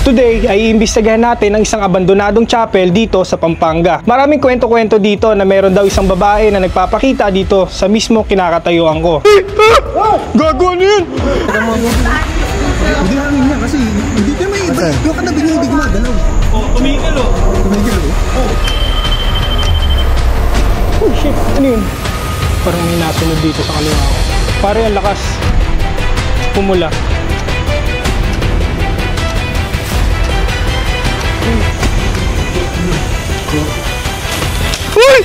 Today ay iimbestigahan natin ang isang abandonadong chapel dito sa Pampanga. Maraming kwento-kwento dito na meron daw isang babae na nagpapakita dito sa mismo kinakatayuan ko. Gago, ano yun? Hindi hangin niya kasi hindi ka may iba. Yung katabi niya hindi gumagalaw. Oh, tumigil oh. Tumigil oh. Oh shit, ano yun? Parang may nasunod dito sa kaliwa ko. Pare, ang lakas. Pumula. Uy!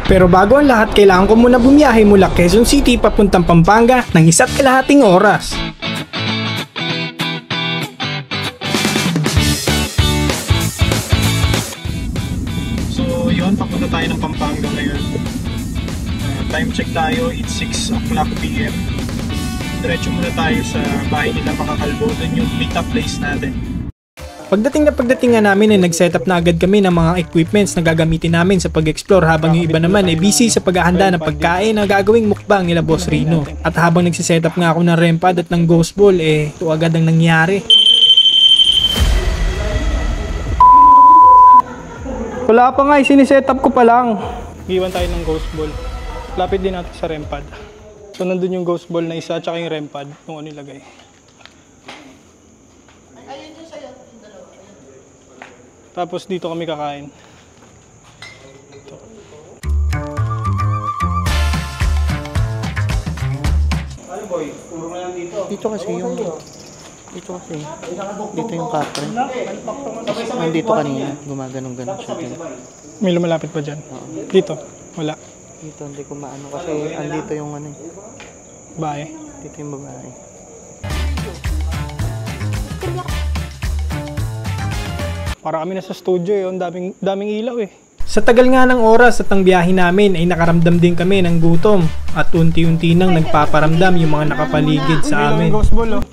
Pero bago ang lahat, kailangan ko muna bumiyahe mula Quezon City papuntang Pampanga ng 1.5 oras. So yun, papunta tayo ng Pampanga ngayon. Time check tayo, it's 6 o'clock PM. Diretso muna tayo sa bahay nila Makakalbo, doon yung meet-up place natin. Pagdating nga namin ay nag-setup na agad kami ng mga equipments na gagamitin namin sa pag-explore habang yung iba naman ay busy sa paghahanda ng pagkain na gagawing mukbang nila Boss Rino. At habang nagsisetup nga ako ng REM pad at ng ghost ball, ito agad ang nangyari. Wala pa nga, sinisetup ko pa lang. Iwan tayo ng ghost ball. Lapit din natin sa REM pad. So nandun yung ghost ball na isa at saka yung REM pad, yung ano ilagay. Tapos dito kami kakain. Ito. Ano boy? Puro na lang dito. Dito kasi dito yung kapre. Nandito kanina, gumaganong-ganon siya. May lumalapit pa dyan? Dito? Wala. Dito hindi ko maano kasi andito yung ano eh. Bae? Dito yung babae. Para kami nasa studio eh, daming ilaw eh. Sa tagal nga ng oras at ang biyahe namin ay nakaramdam din kami ng gutom at unti-unti nang nagpaparamdam yung mga nakapaligid sa amin. Ghost ball oh.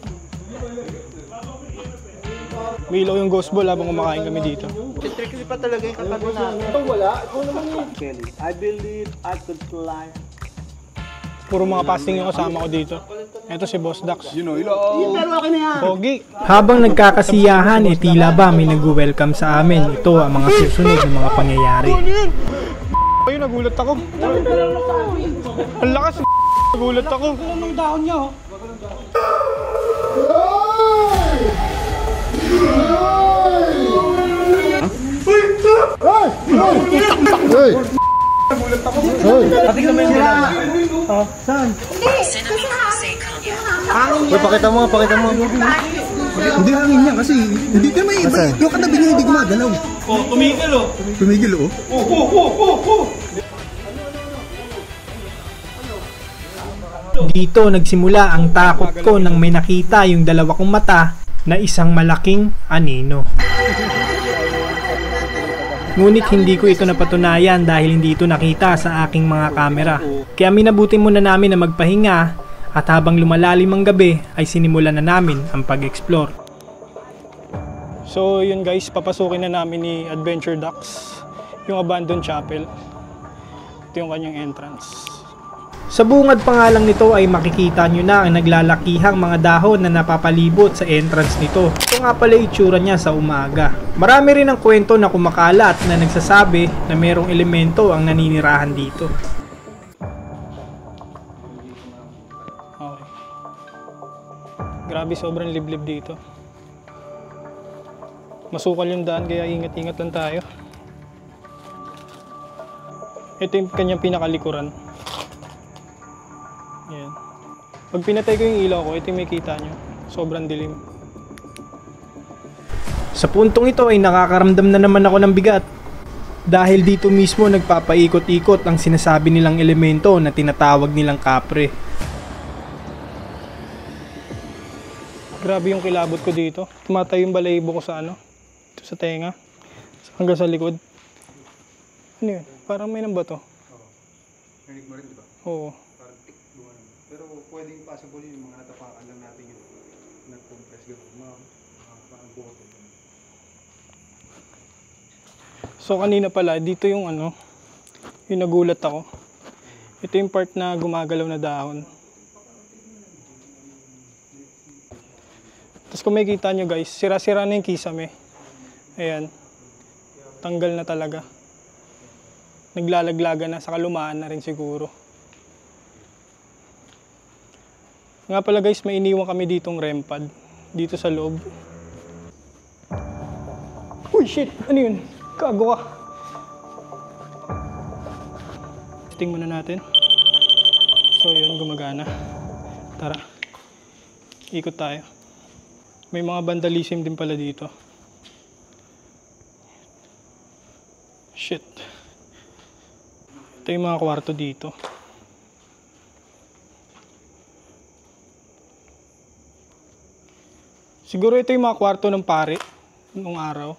May ilaw yung ghost ball habang kumakain kami dito. Tricky pa talaga yung katabi namin. Ito wala. Ikaw naman yun. I believe I could fly. Puro mga fasting yung kasama ko dito. Ito si Boss Dax. You know, pero akin na yan. Pogi. Habang nagkakasiyahan, tila ba may nag-welcome sa amin. Ito ang mga susunod ng mga pangyayari. Ano yun? Ayun, nagulat ako. Ang lakas. Nagulat ako. Anong dahon niya oh? Hey! Nagulat ako. Patik naman yung dalawa. Oh, saan? Uy, pakita mo. Hindi hangin niya kasi hindi ka may iba. Yung katabi niya hindi gumagalaw. Oh, tumigil oh. Tumigil oh. Dito nagsimula ang takot ko nang may nakita yung dalawa kong mata na isang malaking anino. Ngunit hindi ko ito napatunayan dahil hindi ito nakita sa aking mga kamera. Kaya minabuti muna namin na magpahinga at habang lumalalim ang gabi ay sinimulan na namin ang pag-explore. So yun guys, papasukin na namin ni Adventure Dax yung abandoned chapel. Ito yung kanyang entrance. Sa bungad pa nga lang nito ay makikita nyo na ang naglalakihang mga dahon na napapalibot sa entrance nito. Ito nga pala itsura niya sa umaga. Marami rin ang kwento na kumakalat na nagsasabi na merong elemento ang naninirahan dito. Okay. Grabe, sobrang liblib dito. Masukal yung daan kaya ingat-ingat lang tayo. Ito yung kanyang pinakalikuran. Yan. Pag pinatay ko yung ilaw ko, ito yung may kita nyo. Sobrang dilim. Sa puntong ito ay nakakaramdam na naman ako ng bigat. Dahil dito mismo nagpapaikot-ikot ang sinasabi nilang elemento na tinatawag nilang kapre. Grabe yung kilabot ko dito. Tumatay yung balahibo ko sa ano? Ito sa tenga. Hanggang sa likod. Ano yun? Parang may namba to. Rinig mo rin diba? Oo. Pero pwedeng possible yung mga natapakan lang natin yung nag-compress gano'n. Parang bukotin. So kanina pala, dito yung ano, yung nagulat ako. Ito yung part na gumagalaw na dahon. Tapos kung makikita nyo guys, sira-sira na yung kisame. Ayan. Tanggal na talaga. Naglalaglaga na, saka lumaan na rin siguro. Nga pala guys, may iniwan kami ditong REM pad. Dito sa loob. Uy, shit! Ano yun? Kago ka. Testing muna natin. So yun, gumagana. Tara. Ikot tayo. May mga vandalism din pala dito. Shit. Ito yung mga kwarto dito. Siguro ito yung mga kwarto ng pare nung araw.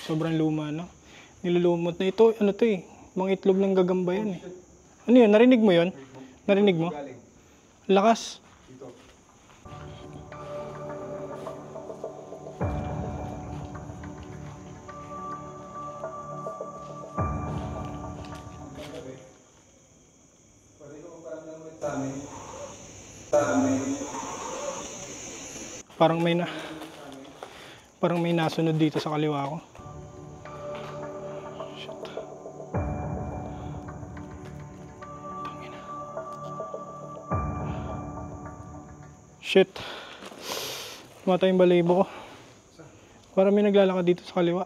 Sobrang luma, no? Nilulumot na ito. Ano to eh? Mga itlog ng gagamba yan eh. Ano yun? Narinig mo yun? Narinig mo? Lakas. Parang may nasunod dito sa kaliwa ko. Shit. Tangina. Shit. Matay yung balahibo ko. Parang may naglalakad dito sa kaliwa.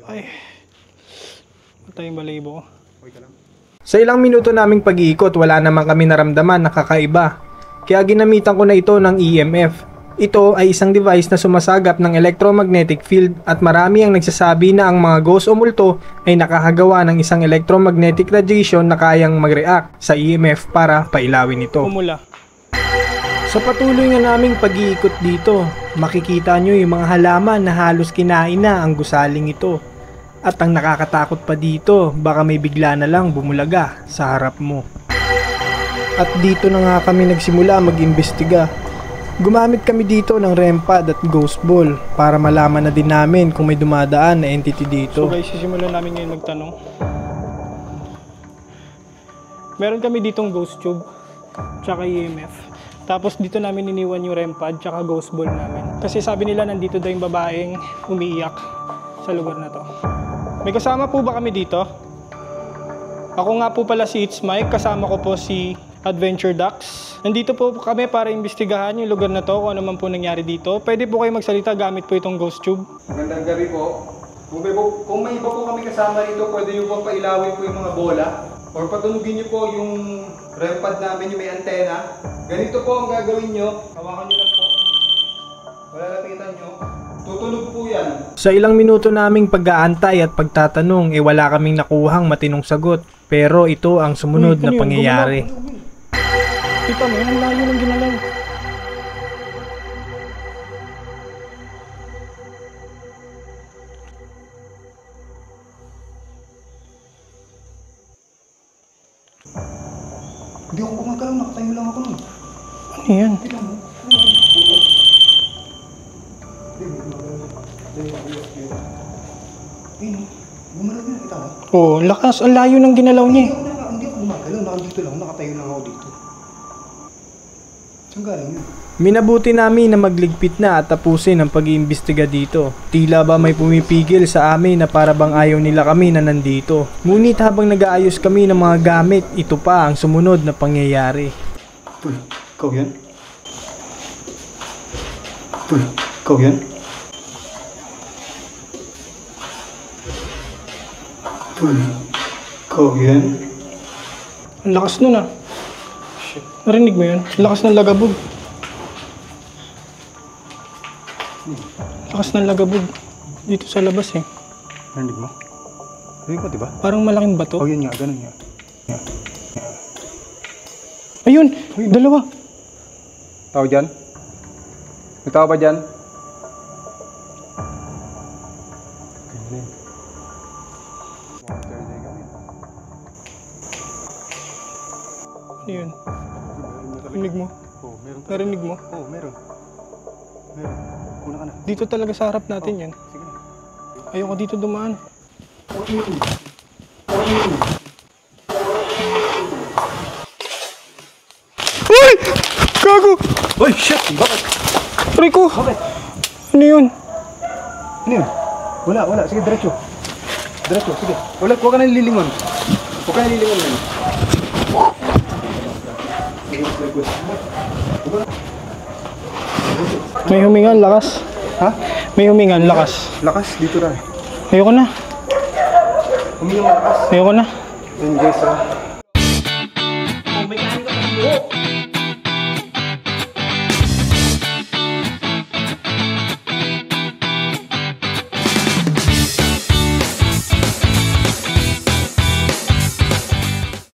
Ay. Matay yung balahibo ko. Sa ilang minuto naming pag-iikot, wala naman kami naramdaman na kakaiba. Kaya ginamitan ko na ito ng EMF. Ito ay isang device na sumasagap ng electromagnetic field at marami ang nagsasabi na ang mga ghost o multo ay nakakagawa ng isang electromagnetic radiation na kayang mag-react sa EMF para pailawin ito. Pumula. Sa patuloy nga naming pag-iikot dito, makikita nyo yung mga halaman na halos kinain na ang gusaling ito. At ang nakakatakot pa dito, baka may bigla na lang bumulaga sa harap mo. At dito na nga kami nagsimula mag-imbestiga. Gumamit kami dito ng REM pad at ghost ball para malaman na din namin kung may dumadaan na entity dito. So guys, sisimulan namin ngayon magtanong. Meron kami ditong ghost tube, tsaka EMF. Tapos dito namin iniwan yung REM pad, tsaka ghost ball namin. Kasi sabi nila nandito daw yung babaeng umiiyak sa lugar na to. May kasama po ba kami dito? Ako nga po pala si It's Mike, kasama ko po si Adventure Ducks. Nandito po kami para imbestigahan yung lugar na to, kung ano man po nangyari dito. Pwede po kayo magsalita gamit po itong ghost tube. Magandang gabi po. Kung may iba po kami kasama rito, pwede nyo po pailawin po yung mga bola. Or patunugin nyo po yung REM pad namin, yung may antena. Ganito po ang gagawin nyo. Hawakan nyo lang po. Malalapitan nyo. Tutunog po yan. Sa ilang minuto naming pag-aantay at pagtatanong, wala kaming nakuhang matinong sagot. Pero ito ang sumunod na pangyayari. Kita mo, ang layo ng ginalaw. Hindi ako gumagalaw, nakatayo lang ako nun. Ano yan? Gumalaw yun, kita mo? Oo, lakas. Ang layo ng ginalaw niya. Hindi ako gumagalaw, nakandito lang, nakatayo lang ako dito. Saan galing yun? Minabuti namin na magligpit na at tapusin ang pag-iimbestiga dito. Tila ba may pumipigil sa amin na para bang ayaw nila kami na nandito. Ngunit habang nag-aayos kami ng mga gamit, ito pa ang sumunod na pangyayari. Uy, ikaw yan? Uy, ikaw yan? Uy, ikaw yan? Ang lakas nun ah. Shit. Narinig mo yun? Ang lakas ng lagabog. Lakas ng lagabog. Dito sa labas eh. Narinig mo? Narinig mo, diba? Parang malaking bato. Oh, yun nga, ganun nga. Ayun! Dalawa! Tao dyan? May tao ba dyan? Ano yun? Narinig mo? Oo, meron. Narinig mo? Oo, meron. Meron. Una ka na. Dito talaga sa harap natin yan. Sige na. Ayoko dito dumaan. Uy! Gago! Uy, shit! Bakit? Rico! Bakit? Ano yun? Ano yun? Wala. Sige, diretso. Sige. Huwag ka na lilingon. Huwag ka na lilingon man. May huminga, ang lakas. Ha? May huminga, ang lakas. Lakas, dito na. Ayoko na. Huminga malakas. Ayoko na. Ayun guys,